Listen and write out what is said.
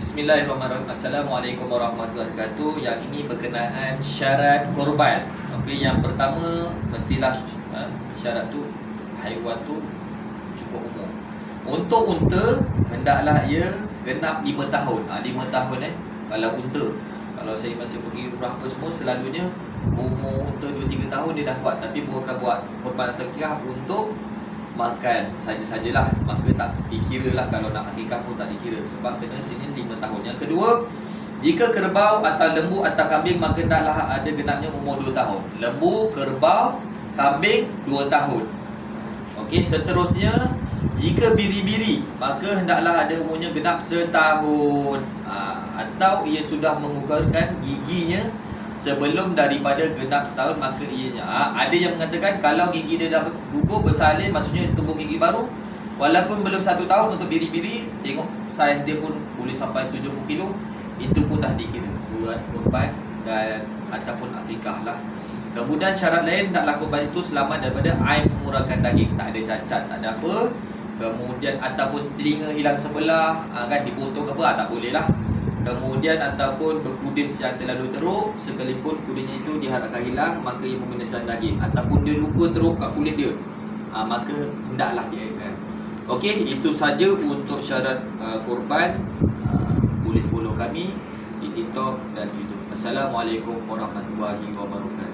Bismillahirrahmanirrahim. Assalamualaikum warahmatullahi wabarakatuh. Yang ini berkenaan syarat korban. Okey, yang pertama mestilah syarat tu haiwan tu cukup umur. Untuk unta hendaklah ia genap 5 tahun. 5 tahun kalau unta. Kalau saya masa pergi umrah apa semua, selalunya umur unta 2-3 tahun dia dah buat, tapi bukan buat korban atau akikah untuk makan saja-sajalah, maka tak dikira lah. Kalau nak akikah pun tak dikira, sebab kena sini 5 tahun. Yang kedua, jika kerbau atau lembu atau kambing, maka hendaklah ada genapnya umur 2 tahun. Lembu, kerbau, kambing 2 tahun. Okey, seterusnya jika biri-biri, maka hendaklah ada umurnya genap setahun. Atau ia sudah mengukuhkan giginya sebelum daripada genap setahun, maka ianya. Ada yang mengatakan kalau gigi dia dah gugur bersalin, maksudnya tumbuh gigi baru, walaupun belum 1 tahun. Untuk biri-biri, tengok saiz dia pun boleh sampai 70 kilo, itu pun dah dikira buat korban dan ataupun akikah lah. Kemudian syarat lain, hendaklah korban itu selamat daripada aib mengurangkan daging, tak ada cacat, tak ada apa. Kemudian ataupun telinga hilang sebelah, kan dipotong ke apa, tak boleh lah. Kemudian ataupun berkudis yang terlalu teruk, sekalipun kudisnya itu diharapkan hilang, maka ia membinasakan daging. Ataupun dia luka teruk kat kulit dia, maka hendaklah diairkan. Okey, itu saja untuk syarat korban. Boleh follow kami di TikTok dan YouTube. Assalamualaikum warahmatullahi wabarakatuh.